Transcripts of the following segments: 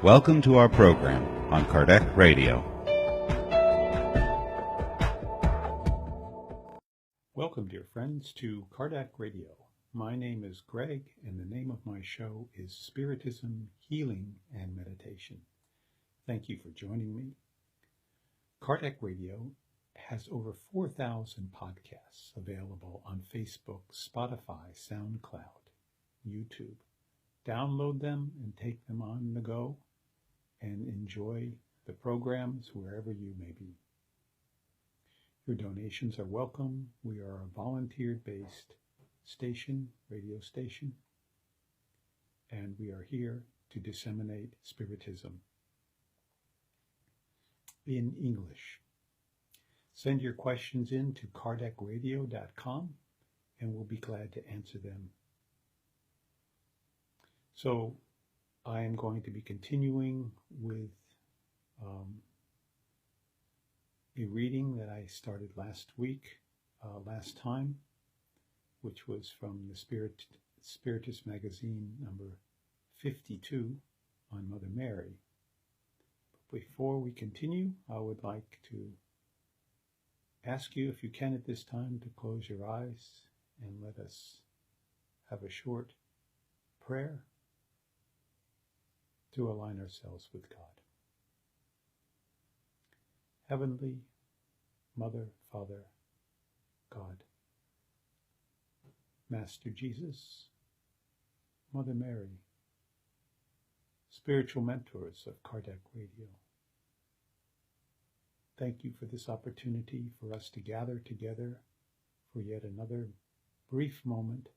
Welcome to our program on Kardec Radio. Welcome, dear friends, to Kardec Radio. My name is Greg, and the name of my show is Spiritism, Healing, and Meditation. Thank you for joining me. Kardec Radio has over 4,000 podcasts available on Facebook, Spotify, SoundCloud, YouTube. Download them and take them on the go and enjoy the programs wherever you may be. Your donations are welcome. We are a volunteer-based radio station, and we are here to disseminate Spiritism in English. Send your questions in to kardecradio.com, and we'll be glad to answer them. So I am going to be continuing with a reading that I started last time, which was from the Spiritus magazine number 52 on Mother Mary. But before we continue, I would like to ask you, if you can at this time, to close your eyes and let us have a short prayer to align ourselves with God. Heavenly Mother, Father, God, Master Jesus, Mother Mary, spiritual mentors of Kardec Radio, thank you for this opportunity for us to gather together for yet another brief moment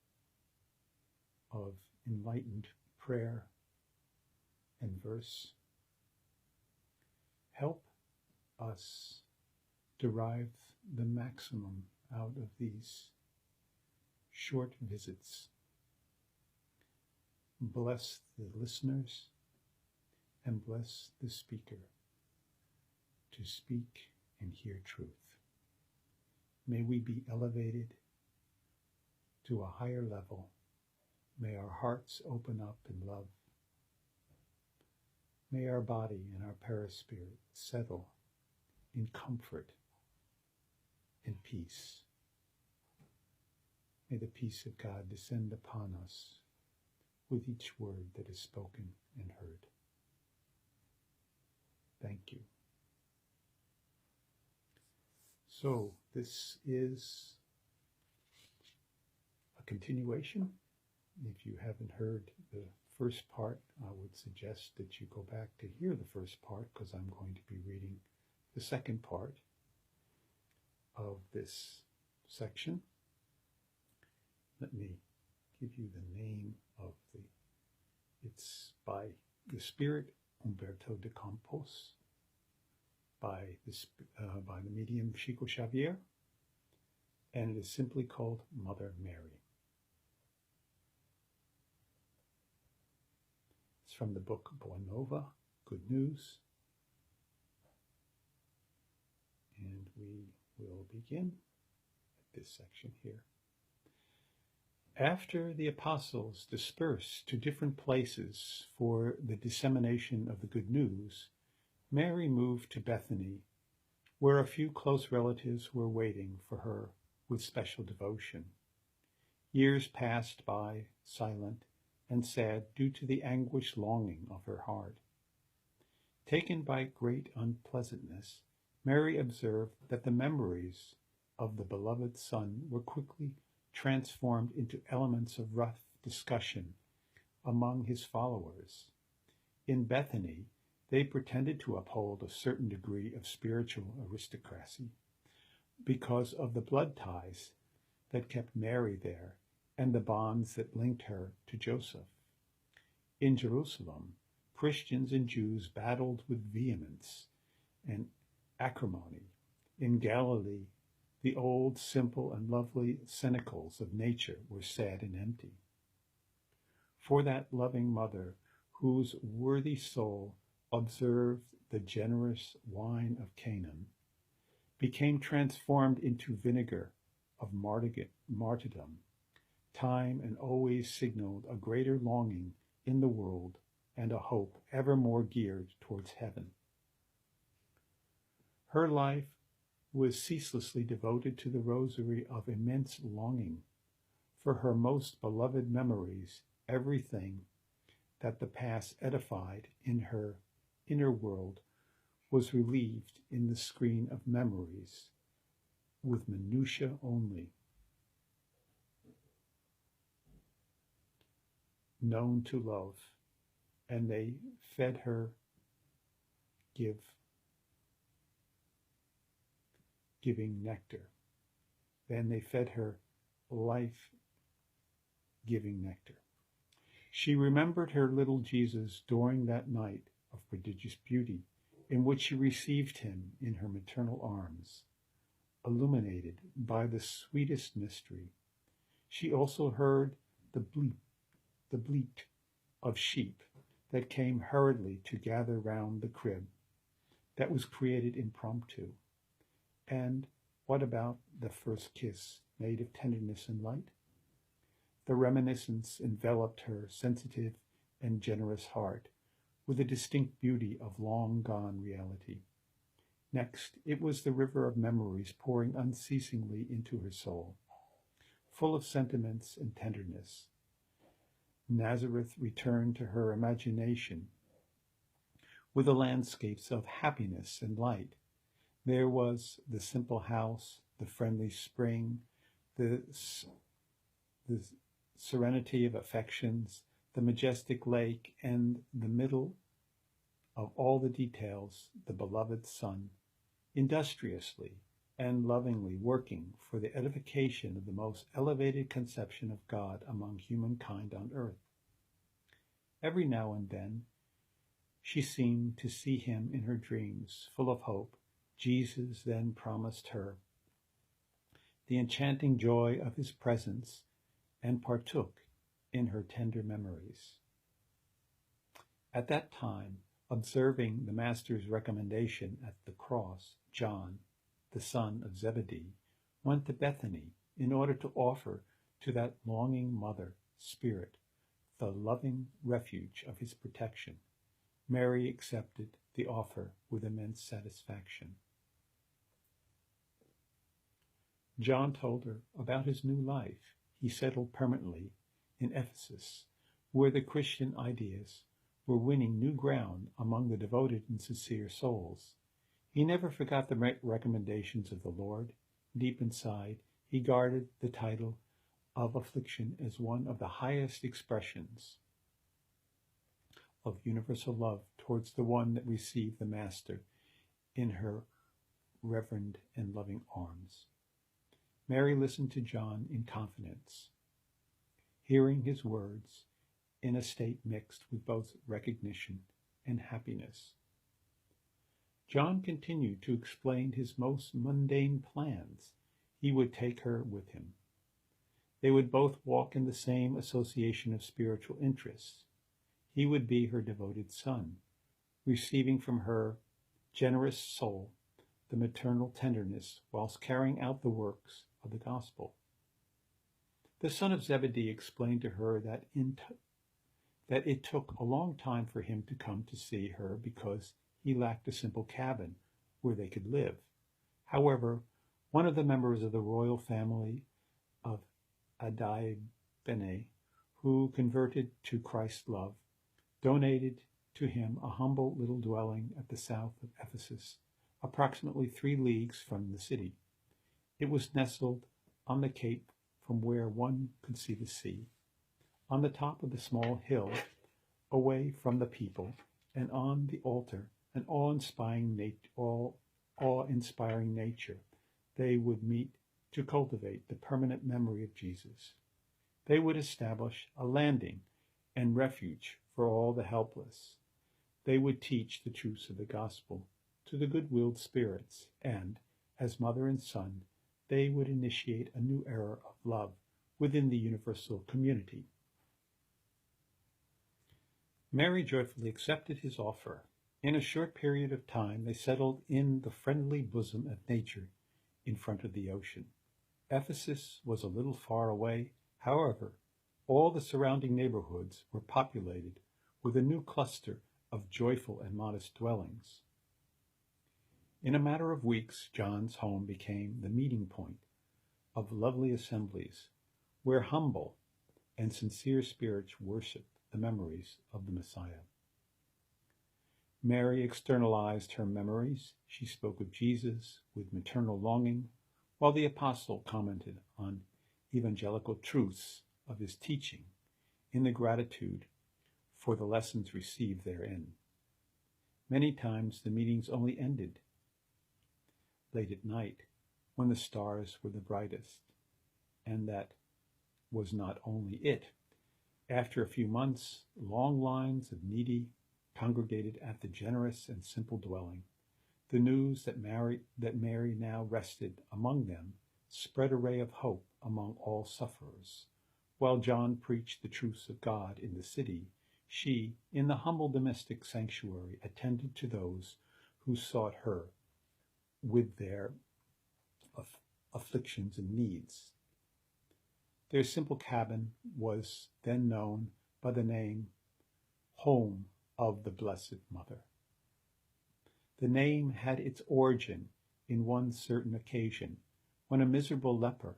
of enlightened prayer and verse. Help us derive the maximum out of these short visits. Bless the listeners and bless the speaker to speak and hear truth. May we be elevated to a higher level. May our hearts open up in love. May our body and our perispirit settle in comfort and peace. May the peace of God descend upon us with each word that is spoken and heard. Thank you. So this is a continuation. If you haven't heard the first part, I would suggest that you go back to hear the first part, because I'm going to be reading the second part of this section. Let me give you the name of it's by the Spirit Umberto de Campos, by the medium Chico Xavier, and it is simply called Mother Mary. It's from the book Boa Nova, Good News, and we will begin at this section here. After the apostles dispersed to different places for the dissemination of the good news, Mary moved to Bethany, where a few close relatives were waiting for her with special devotion. Years passed by, silent and sad due to the anguished longing of her heart. Taken by great unpleasantness, Mary observed that the memories of the beloved Son were quickly transformed into elements of rough discussion among his followers. In Bethany, they pretended to uphold a certain degree of spiritual aristocracy because of the blood ties that kept Mary there and the bonds that linked her to Joseph. In Jerusalem, Christians and Jews battled with vehemence and acrimony. In Galilee, the old, simple, and lovely cenicles of nature were sad and empty. For that loving mother, whose worthy soul observed the generous wine of Canaan, became transformed into vinegar of martyrdom, time and always signaled a greater longing in the world and a hope ever more geared towards heaven. Her life was ceaselessly devoted to the rosary of immense longing for her most beloved memories, everything that the past edified in her inner world was relieved in the screen of memories, with minutiae only known to love, and they fed her giving nectar. Then they fed her life-giving nectar. She remembered her little Jesus during that night of prodigious beauty in which she received him in her maternal arms, illuminated by the sweetest mystery. She also heard the bleat of sheep that came hurriedly to gather round the crib that was created impromptu. And what about the first kiss made of tenderness and light? The reminiscence enveloped her sensitive and generous heart with a distinct beauty of long-gone reality. Next, it was the river of memories pouring unceasingly into her soul, full of sentiments and tenderness. Nazareth returned to her imagination with the landscapes of happiness and light. There was the simple house, the friendly spring, the serenity of affections, the majestic lake, and the middle of all the details, the beloved Son, industriously and lovingly working for the edification of the most elevated conception of God among humankind on earth. Every now and then, she seemed to see him in her dreams, full of hope. Jesus then promised her the enchanting joy of his presence and partook in her tender memories. At that time, observing the Master's recommendation at the cross, John, the son of Zebedee, went to Bethany in order to offer to that longing mother spirit the loving refuge of his protection. Mary accepted the offer with immense satisfaction. John told her about his new life. He settled permanently in Ephesus, where the Christian ideas were winning new ground among the devoted and sincere souls. He never forgot the recommendations of the Lord. Deep inside, he guarded the title of affliction as one of the highest expressions of universal love towards the one that received the Master in her reverent and loving arms. Mary listened to John in confidence, hearing his words in a state mixed with both recognition and happiness. John continued to explain his most mundane plans. He would take her with him. They would both walk in the same association of spiritual interests. He would be her devoted son, receiving from her generous soul the maternal tenderness whilst carrying out the works of the gospel. The son of Zebedee explained to her that it took a long time for him to come to see her because he lacked a simple cabin where they could live. However, one of the members of the royal family of Bethany, who converted to Christ's love, donated to him a humble little dwelling at the south of Ephesus, approximately 3 leagues from the city. It was nestled on the cape from where one could see the sea, on the top of the small hill, away from the people, and on the altar, an awe-inspiring nature. They would meet to cultivate the permanent memory of Jesus. They would establish a landing and refuge for all the helpless. They would teach the truths of the gospel to the good-willed spirits, and, as mother and son, they would initiate a new era of love within the universal community. Mary joyfully accepted his offer. In a short period of time, they settled in the friendly bosom of nature in front of the ocean. Ephesus was a little far away. However, all the surrounding neighborhoods were populated with a new cluster of joyful and modest dwellings. In a matter of weeks, John's home became the meeting point of lovely assemblies where humble and sincere spirits worshiped the memories of the Messiah. Mary externalized her memories. She spoke of Jesus with maternal longing, while the apostle commented on evangelical truths of his teaching in the gratitude for the lessons received therein. Many times the meetings only ended late at night when the stars were the brightest, and that was not only it. After a few months, long lines of needy congregated at the generous and simple dwelling. The news that Mary now rested among them spread a ray of hope among all sufferers. While John preached the truths of God in the city, she, in the humble domestic sanctuary, attended to those who sought her with their afflictions and needs. Their simple cabin was then known by the name Home of the Blessed Mother. The name had its origin in one certain occasion when a miserable leper,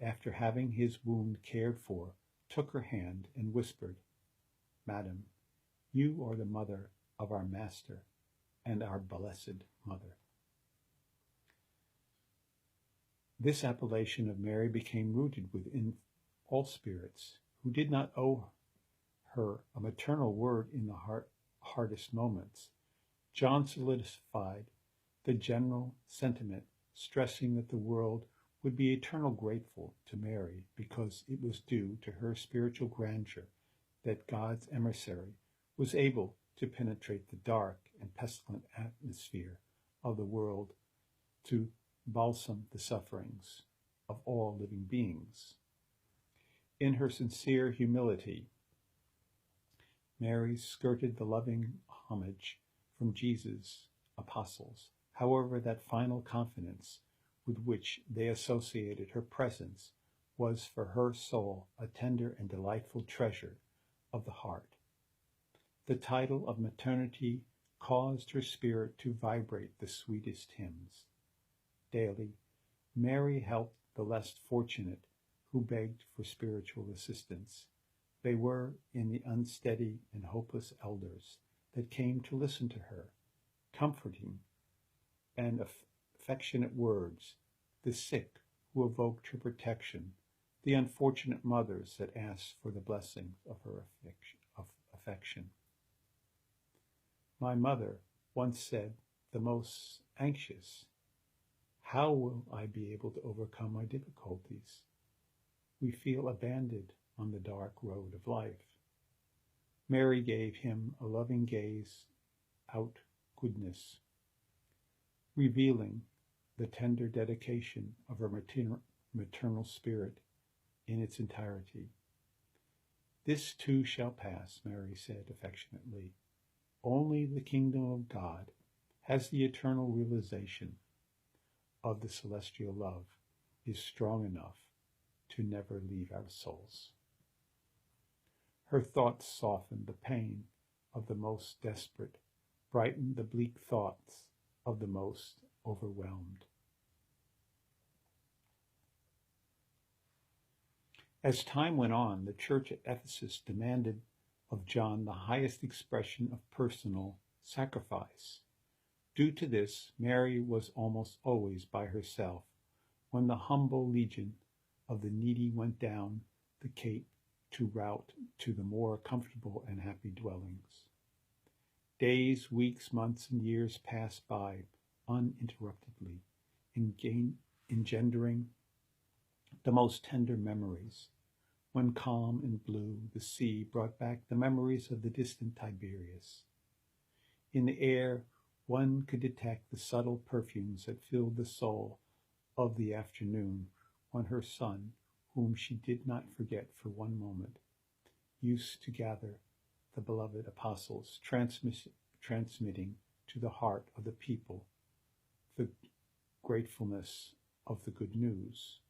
after having his wound cared for, took her hand and whispered, "Madam, you are the mother of our Master and our Blessed Mother." This appellation of Mary became rooted within all spirits who did not owe her a maternal word in the hardest moments. John solidified the general sentiment, stressing that the world would be eternally grateful to Mary because it was due to her spiritual grandeur that God's emissary was able to penetrate the dark and pestilent atmosphere of the world to balsam the sufferings of all living beings. In her sincere humility, Mary skirted the loving homage from Jesus' apostles. However, that final confidence with which they associated her presence was for her soul a tender and delightful treasure of the heart. The title of maternity caused her spirit to vibrate the sweetest hymns. Daily, Mary helped the less fortunate who begged for spiritual assistance. They were in the unsteady and hopeless elders that came to listen to her, comforting and affectionate words, the sick who evoked her protection, the unfortunate mothers that asked for the blessing of her affection. My mother once said, the most anxious, "How will I be able to overcome my difficulties?" We feel abandoned on the dark road of life. Mary gave him a loving gaze out goodness, revealing the tender dedication of her maternal spirit in its entirety. "This too shall pass," Mary said affectionately. "Only the kingdom of God has the eternal realization of the celestial love is strong enough to never leave our souls." Her thoughts softened the pain of the most desperate, brightened the bleak thoughts of the most overwhelmed. As time went on, the church at Ephesus demanded of John the highest expression of personal sacrifice. Due to this, Mary was almost always by herself when the humble legion of the needy went down the cape to route to the more comfortable and happy dwellings. Days, weeks, months, and years passed by uninterruptedly, engendering the most tender memories. When calm and blue, the sea brought back the memories of the distant Tiberias. In the air, one could detect the subtle perfumes that filled the soul of the afternoon when her son, whom she did not forget for one moment, used to gather the beloved apostles, transmitting to the heart of the people the gratefulness of the good news.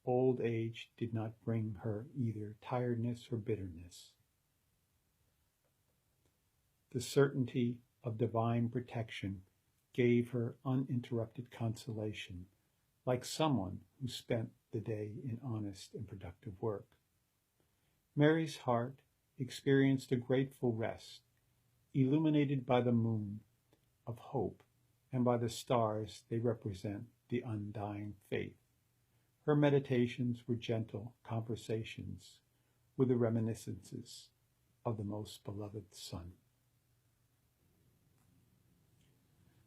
Old age did not bring her either tiredness or bitterness. The certainty of divine protection gave her uninterrupted consolation, like someone who spent the day in honest and productive work. Mary's heart experienced a grateful rest, illuminated by the moon of hope and by the stars they represent the undying faith. Her meditations were gentle conversations with the reminiscences of the most beloved Son.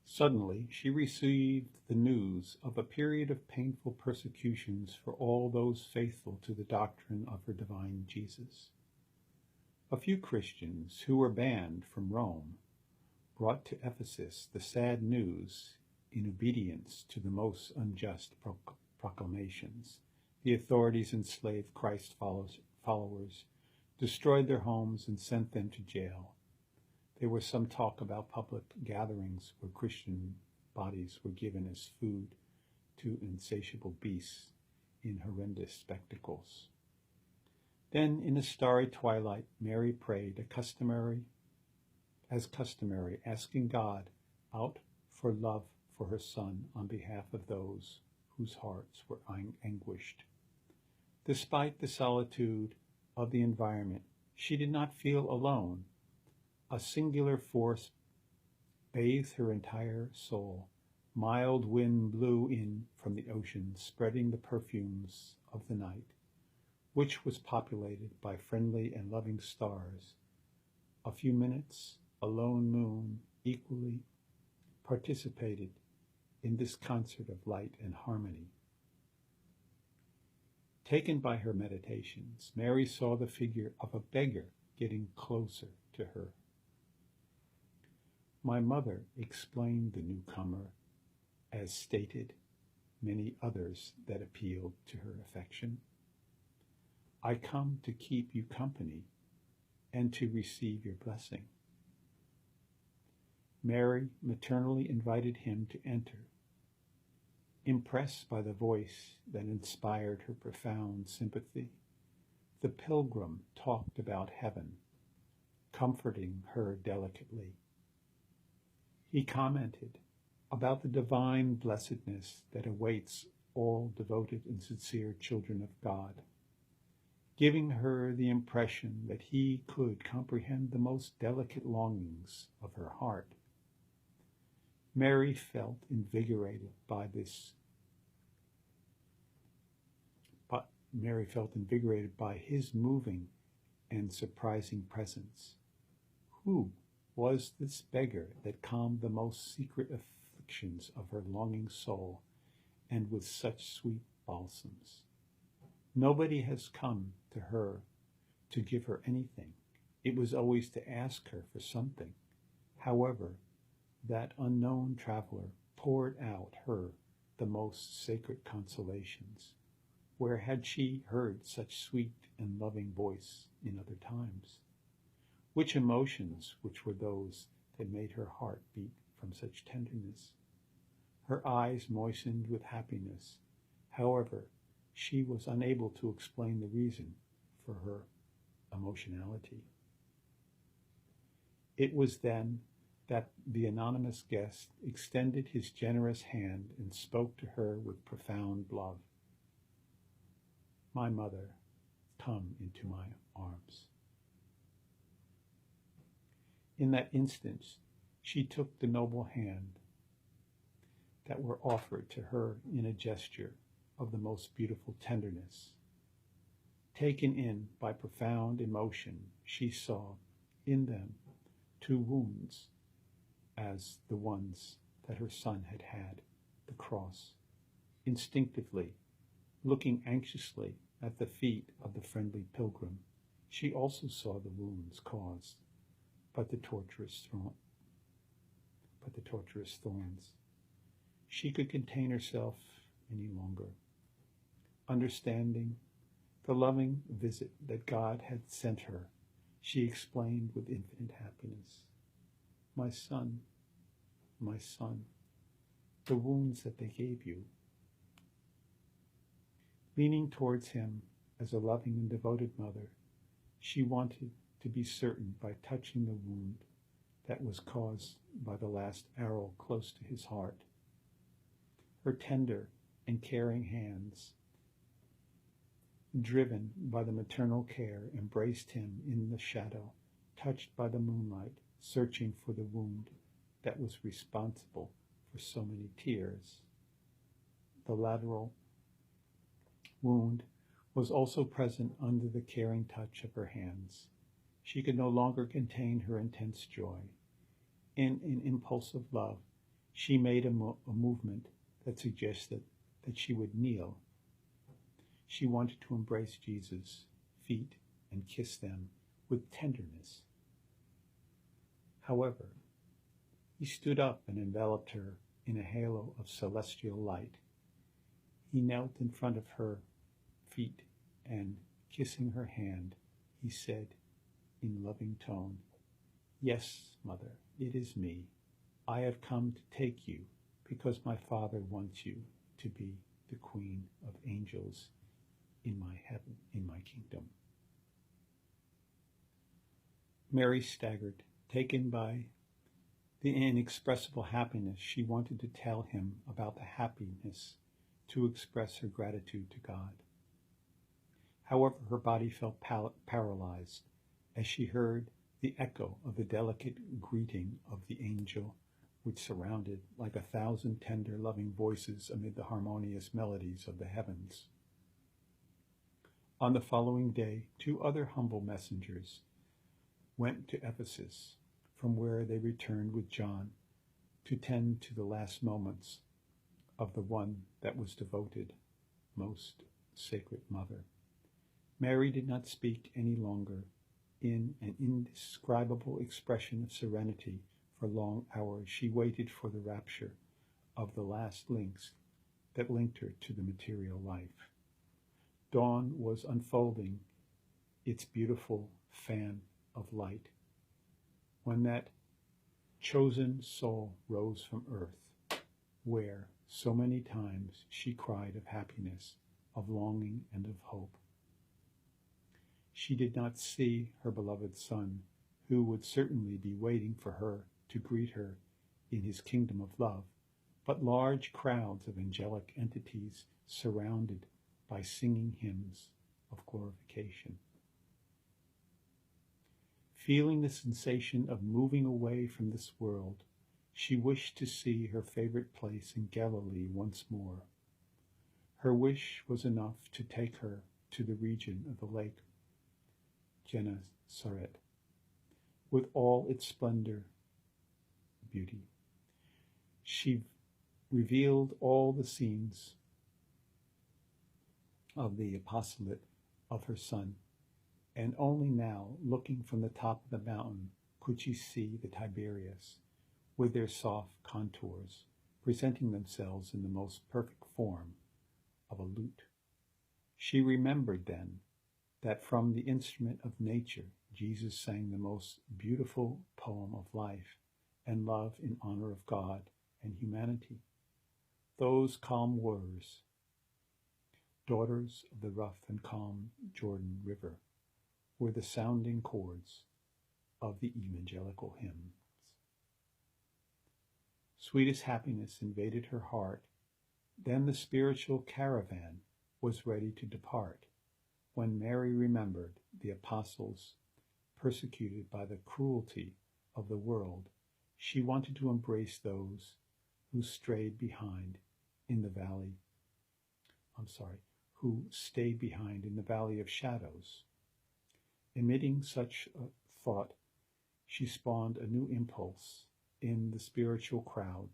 Suddenly, she received the news of a period of painful persecutions for all those faithful to the doctrine of her divine Jesus. A few Christians who were banned from Rome brought to Ephesus the sad news in obedience to the most unjust proclamations. The authorities enslaved Christ's followers, destroyed their homes, and sent them to jail. There was some talk about public gatherings where Christian bodies were given as food to insatiable beasts in horrendous spectacles. Then, in the starry twilight, Mary prayed as customary, asking God out for love for her Son on behalf of those whose hearts were anguished. Despite the solitude of the environment, she did not feel alone. A singular force bathed her entire soul. Mild wind blew in from the ocean, spreading the perfumes of the night, which was populated by friendly and loving stars. A few minutes, a lone moon equally participated in this concert of light and harmony. Taken by her meditations, Mary saw the figure of a beggar getting closer to her. My mother explained the newcomer, as stated many others that appealed to her affection. I come to keep you company and to receive your blessing. Mary maternally invited him to enter. Impressed by the voice that inspired her profound sympathy, the pilgrim talked about heaven, comforting her delicately. He commented about the divine blessedness that awaits all devoted and sincere children of God, giving her the impression that he could comprehend the most delicate longings of her heart. Mary felt invigorated by his moving and surprising presence. Who was this beggar that calmed the most secret afflictions of her longing soul, and with such sweet balsams? Nobody has come to her to give her anything. It was always to ask her for something. However, that unknown traveler poured out her the most sacred consolations. Where had she heard such sweet and loving voice in other times? Which emotions, which were those that made her heart beat from such tenderness? Her eyes moistened with happiness. However, she was unable to explain the reason for her emotionality. It was then that the anonymous guest extended his generous hand and spoke to her with profound love. My mother, come into my arms. In that instant, she took the noble hand that were offered to her in a gesture of the most beautiful tenderness. Taken in by profound emotion, she saw in them 2 wounds as the ones that her Son had had, the cross. Instinctively, looking anxiously at the feet of the friendly pilgrim, she also saw the wounds caused by the torturous thorns. She could contain herself any longer. Understanding the loving visit that God had sent her, she explained with infinite happiness, my son, the wounds that they gave you. Leaning towards him as a loving and devoted mother, she wanted to be certain by touching the wound that was caused by the last arrow close to his heart. Her tender and caring hands, driven by the maternal care, embraced him in the shadow, touched by the moonlight, searching for the wound that was responsible for so many tears. The lateral wound was also present under the caring touch of her hands. She could no longer contain her intense joy. In an impulse of love, she made a movement that suggested that she would kneel. She wanted to embrace Jesus' feet and kiss them with tenderness. However, he stood up and enveloped her in a halo of celestial light. He knelt in front of her feet and, kissing her hand, he said in loving tone, "Yes, Mother, it is me. I have come to take you because my Father wants you to be the Queen of angels in my heaven, in my kingdom." Mary staggered, taken by the inexpressible happiness. She wanted to tell him about the happiness, to express her gratitude to God. However, her body felt paralyzed as she heard the echo of the delicate greeting of the angel, which surrounded like 1,000 tender, loving voices amid the harmonious melodies of the heavens. On the following day, 2 other humble messengers went to Ephesus, from where they returned with John to tend to the last moments of the one that was devoted, most sacred Mother. Mary did not speak any longer. In an indescribable expression of serenity, for long hours she waited for the rapture of the last links that linked her to the material life. Dawn was unfolding its beautiful fan of light when that chosen soul rose from earth, where so many times she cried of happiness, of longing, and of hope. She did not see her beloved Son, who would certainly be waiting for her to greet her in his kingdom of love, but large crowds of angelic entities surrounded by singing hymns of glorification. Feeling the sensation of moving away from this world, she wished to see her favorite place in Galilee once more. Her wish was enough to take her to the region of the lake Gennesaret, with all its splendor and beauty. She revealed all the scenes of the apostolate of her Son, and only now, looking from the top of the mountain, could she see the Tiberias, with their soft contours, presenting themselves in the most perfect form of a lute. She remembered then that from the instrument of nature, Jesus sang the most beautiful poem of life and love in honor of God and humanity. Those calm waters, daughters of the rough and calm Jordan River, were the sounding chords of the evangelical hymns. Sweetest happiness invaded her heart. Then the spiritual caravan was ready to depart. When Mary remembered the apostles persecuted by the cruelty of the world, she wanted to embrace those who stayed behind in the valley of shadows. Emitting such a thought, she spawned a new impulse in the spiritual crowds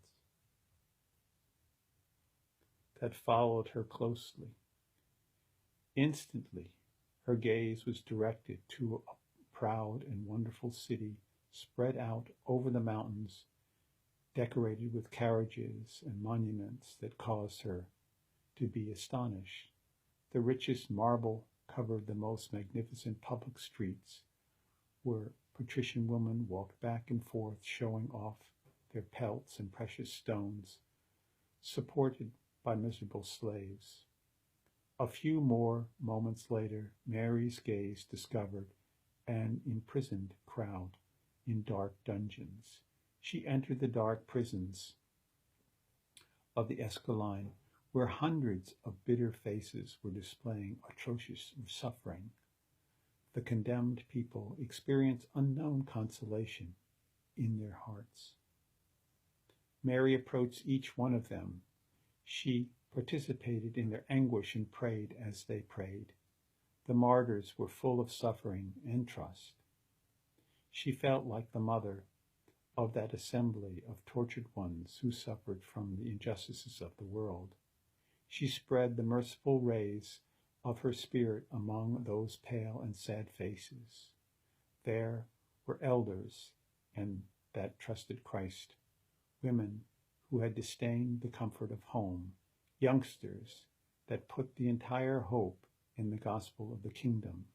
that followed her closely. Instantly, her gaze was directed to a proud and wonderful city spread out over the mountains, decorated with carriages and monuments that caused her to be astonished. The richest marble covered the most magnificent public streets, where patrician women walked back and forth, showing off their pelts and precious stones, supported by miserable slaves. A few more moments later, Mary's gaze discovered an imprisoned crowd in dark dungeons. She entered the dark prisons of the Esquiline, where hundreds of bitter faces were displaying atrocious suffering. The condemned people experienced unknown consolation in their hearts. Mary approached each one of them. She participated in their anguish and prayed as they prayed. The martyrs were full of suffering and trust. She felt like the mother of that assembly of tortured ones who suffered from the injustices of the world. She spread the merciful rays of her spirit among those pale and sad faces. There were elders and that trusted Christ, women who had disdained the comfort of home, youngsters that put the entire hope in the gospel of the kingdom.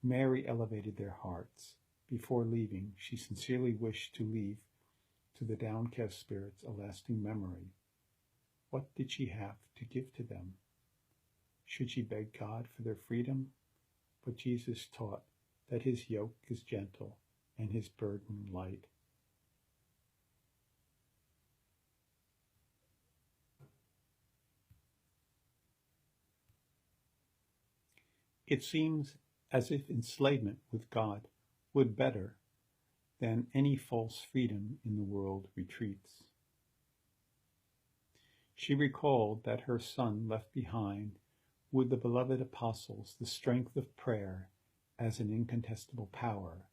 Mary elevated their hearts. Before leaving, she sincerely wished to leave to the downcast spirits a lasting memory. What did she have to give to them? Should she beg God for their freedom? But Jesus taught that his yoke is gentle and his burden light. It seems as if enslavement with God would better than any false freedom in the world retreats. She recalled that her son left behind with the beloved apostles the strength of prayer as an incontestable power.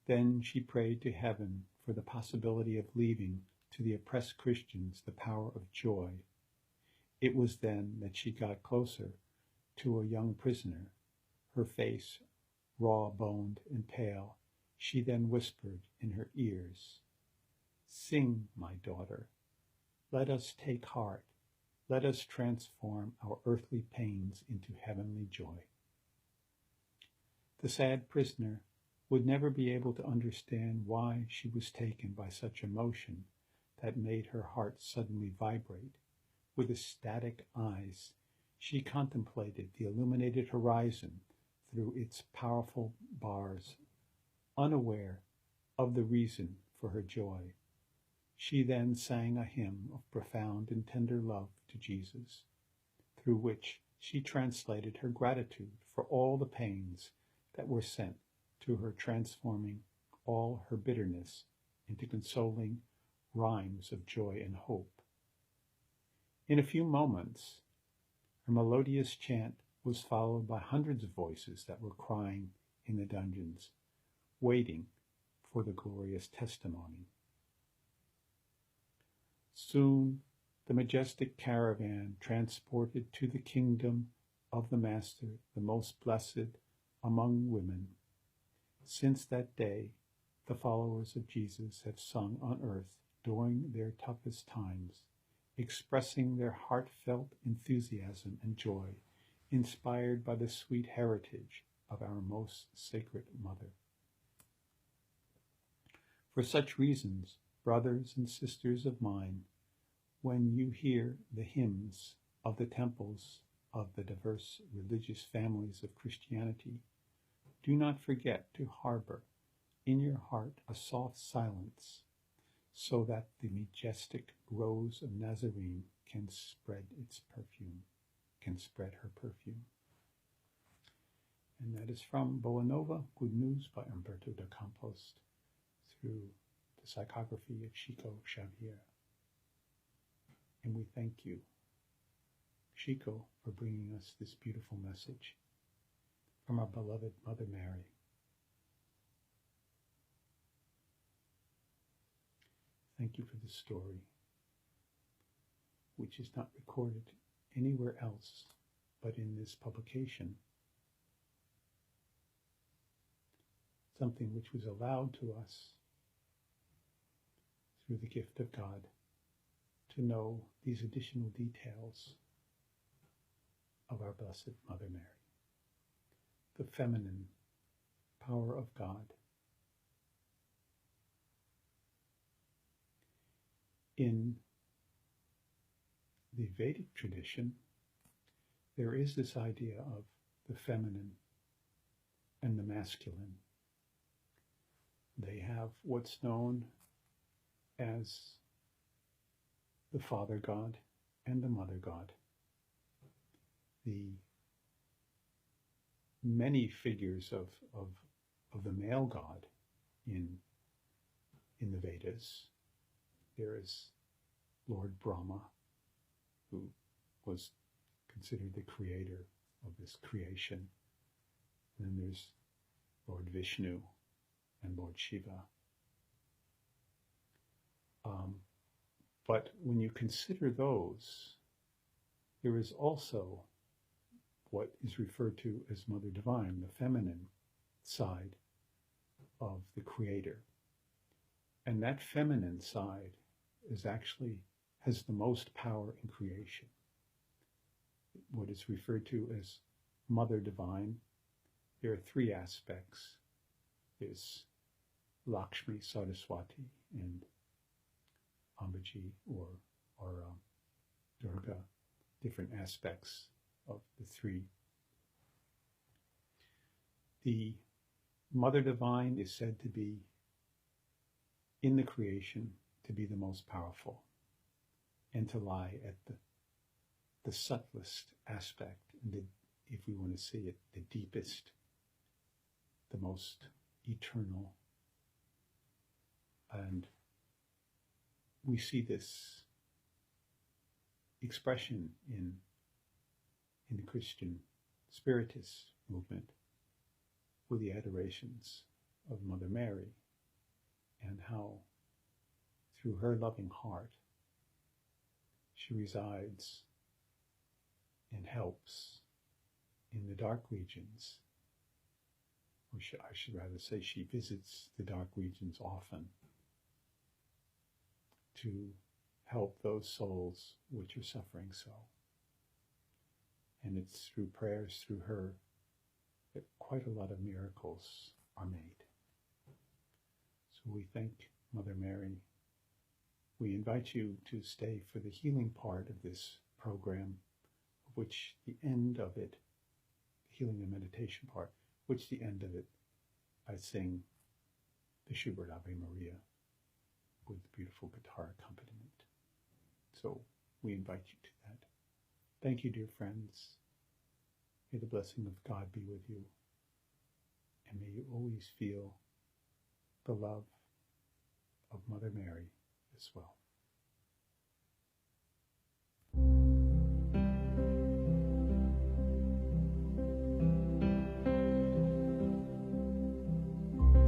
Then she prayed to heaven for the possibility of leaving to the oppressed Christians the power of joy. It was then that she got closer to a young prisoner, her face raw-boned and pale. She then whispered in her ears, "Sing, my daughter. Let us take heart. Let us transform our earthly pains into heavenly joy." The sad prisoner would never be able to understand why she was taken by such emotion that made her heart suddenly vibrate. With ecstatic eyes, she contemplated the illuminated horizon through its powerful bars, unaware of the reason for her joy. She then sang a hymn of profound and tender love to Jesus, through which she translated her gratitude for all the pains that were sent to her, transforming all her bitterness into consoling rhymes of joy and hope. In a few moments, her melodious chant was followed by hundreds of voices that were crying in the dungeons, waiting for the glorious testimony. Soon the majestic caravan transported to the kingdom of the Master, the most blessed among women. Since that day, the followers of Jesus have sung on earth during their toughest times, expressing their heartfelt enthusiasm and joy, inspired by the sweet heritage of our most sacred Mother. For such reasons, brothers and sisters of mine, when you hear the hymns of the temples of the diverse religious families of Christianity, do not forget to harbor in your heart a soft silence, so that the majestic rose of Nazarene can spread her perfume. And that is from Boa Nova, Good News by Humberto de Campos, through the psychography of Chico Xavier. And we thank you, Chico, for bringing us this beautiful message from our beloved Mother Mary. Thank you for this story, which is not recorded anywhere else but in this publication, something which was allowed to us through the gift of God to know these additional details of our Blessed Mother Mary, the feminine power of God. In the Vedic tradition, there is this idea of the feminine and the masculine, They have what's known as the Father God and the Mother God. The many figures of the male God in the Vedas. There is Lord Brahma, who was considered the creator of this creation. And then there's Lord Vishnu and Lord Shiva. But when you consider those, there is also what is referred to as Mother Divine, the feminine side of the Creator. And that feminine side has the most power in creation. What is referred to as Mother Divine, there are three aspects. There's Lakshmi, Saraswati, and Ambaji or Durga, different aspects of the three. The Mother Divine is said to be, in the creation, to be the most powerful and to lie at the subtlest aspect, and if we want to see it, the deepest, the most eternal. And we see this expression in the Christian Spiritist movement with the adorations of Mother Mary, and how through her loving heart she resides and helps in the dark regions, or I should rather say she visits the dark regions often to help those souls which are suffering so. And it's through prayers through her that quite a lot of miracles are made. So we thank Mother Mary. We invite you to stay for the healing part of this program, of which the end of it, the healing and meditation part, which the end of it, I sing the Schubert Ave Maria with beautiful guitar accompaniment. So we invite you to that. Thank you, dear friends. May the blessing of God be with you. And may you always feel the love of Mother Mary as well.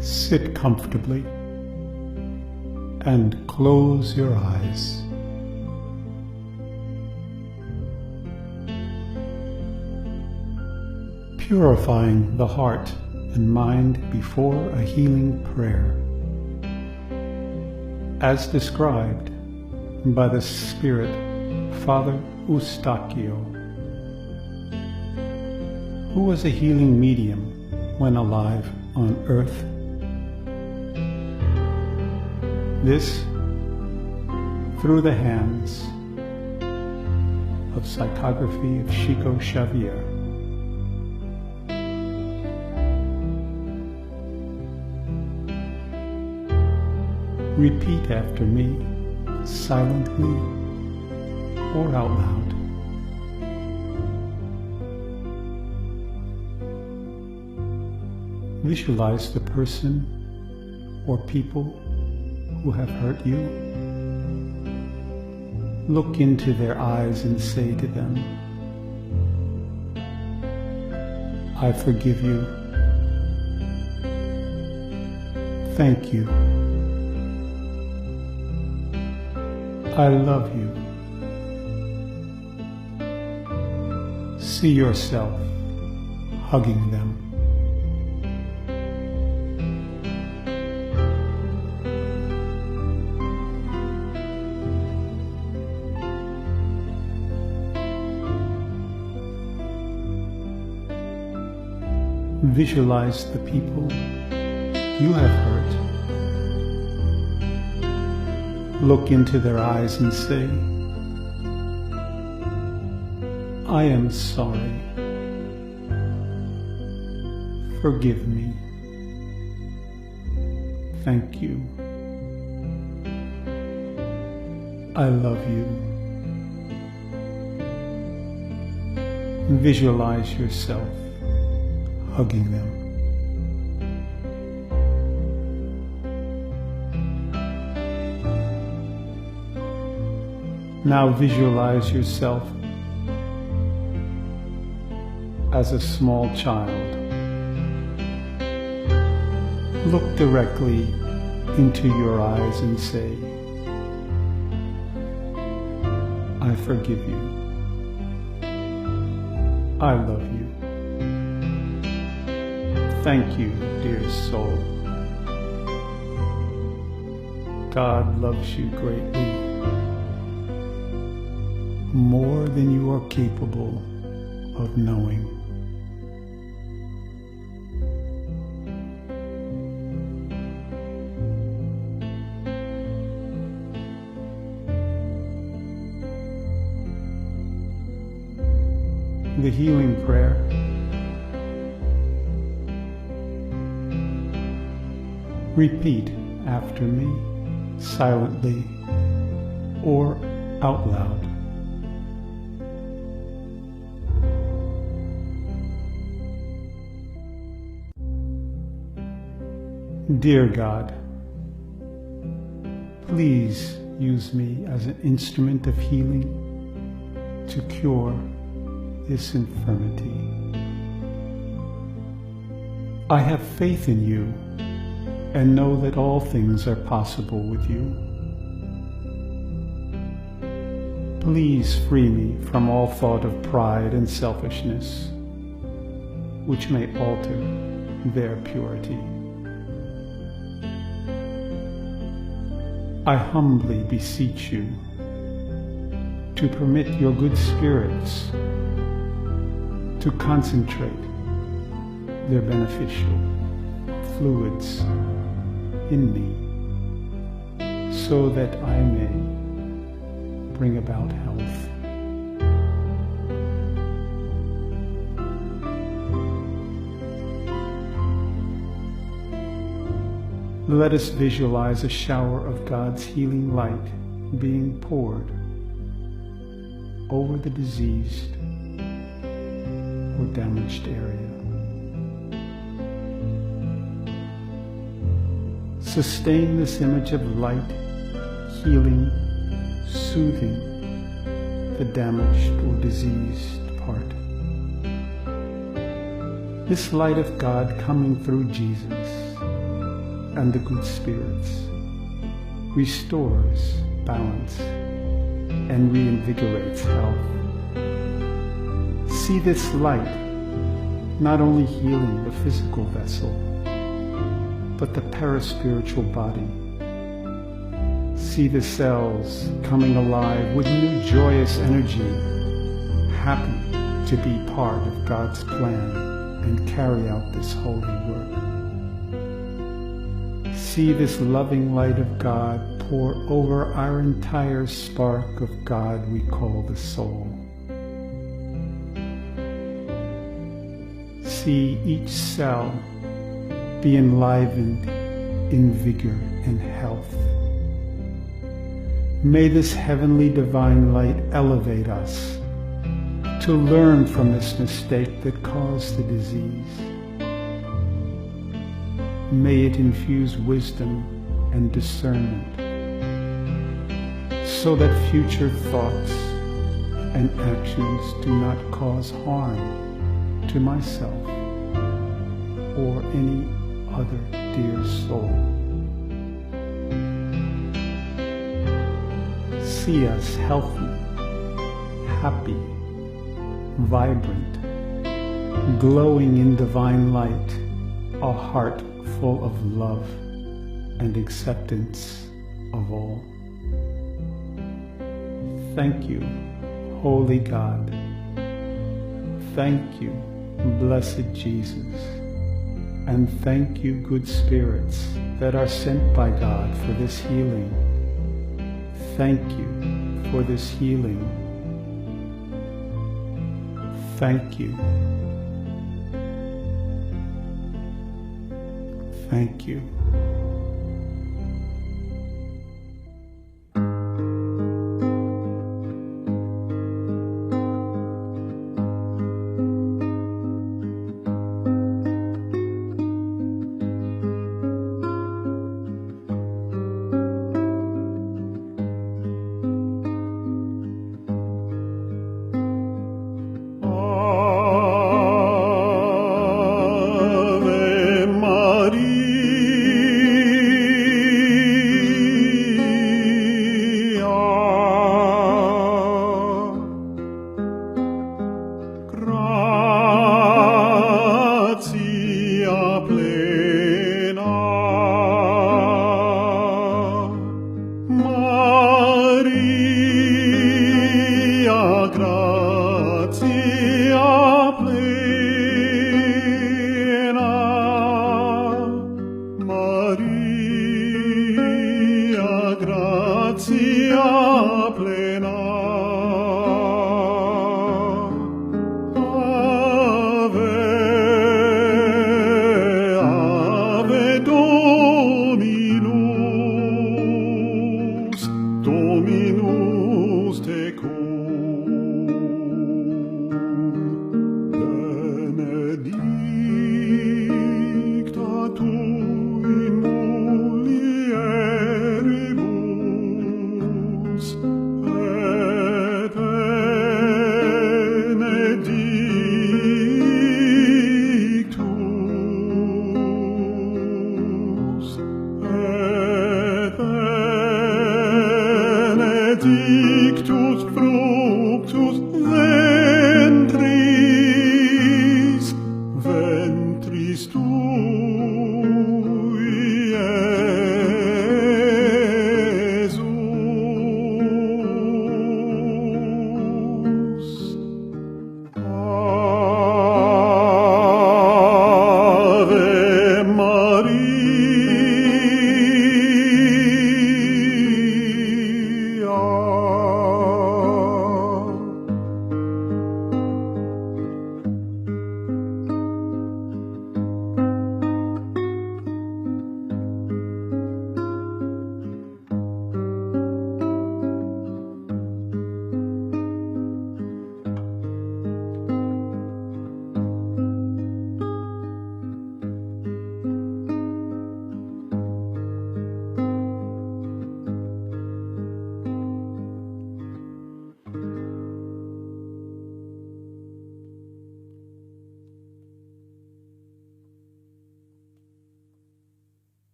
Sit comfortably and close your eyes. Purifying the heart and mind before a healing prayer, as described by the Spirit Father Eustachio, who was a healing medium when alive on earth. This through the hands of psychography of Chico Xavier. Repeat after me, silently or out loud. Visualize the person or people who have hurt you. Look into their eyes and say to them, I forgive you. Thank you. I love you. See yourself hugging them. Visualize the people you have hurt. Look into their eyes and say, I am sorry. Forgive me. Thank you. I love you. Visualize yourself hugging them. Now visualize yourself as a small child. Look directly into your eyes and say, I forgive you. I love you. Thank you, dear soul. God loves you greatly, more than you are capable of knowing. The healing prayer. Repeat after me, silently or out loud. Dear God, please use me as an instrument of healing to cure this infirmity. I have faith in you and know that all things are possible with you. Please free me from all thought of pride and selfishness, which may alter their purity. I humbly beseech you to permit your good spirits to concentrate their beneficial fluids in me so that I may bring about health. Let us visualize a shower of God's healing light being poured over the diseased or damaged area. Sustain this image of light, healing, soothing the damaged or diseased part. This light of God coming through Jesus and the good spirits restores balance and reinvigorates health. See this light not only healing the physical vessel, but the paraspiritual body. See the cells coming alive with new joyous energy, happy to be part of God's plan and carry out this holy work. See this loving light of God pour over our entire spark of God we call the soul. See each cell be enlivened in vigor and health. May this heavenly divine light elevate us to learn from this mistake that caused the disease. May it infuse wisdom and discernment so that future thoughts and actions do not cause harm to myself or any other dear soul. See us healthy, happy, vibrant, glowing in divine light, a heart full of love and acceptance of all. Thank you, Holy God. Thank you, Blessed Jesus. And thank you, good spirits that are sent by God for this healing. Thank you for this healing. Thank you. Thank you. public